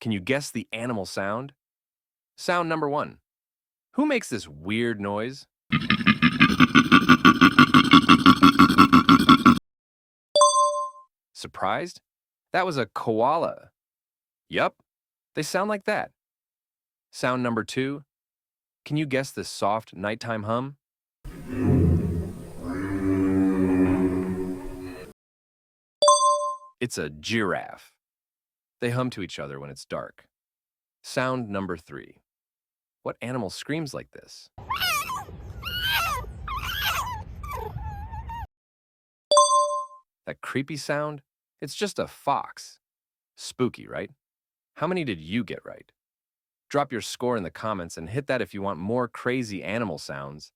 Can you guess the animal sound? Sound number one. Who makes this weird noise? Surprised? That was a koala. Yup, they sound like that. Sound number two. Can you guess this soft nighttime hum? It's a giraffe. They hum to each other when it's dark. Sound number three. What animal screams like this? That creepy sound? It's just a fox. Spooky, right? How many did you get right? Drop your score in the comments and hit that if you want more crazy animal sounds.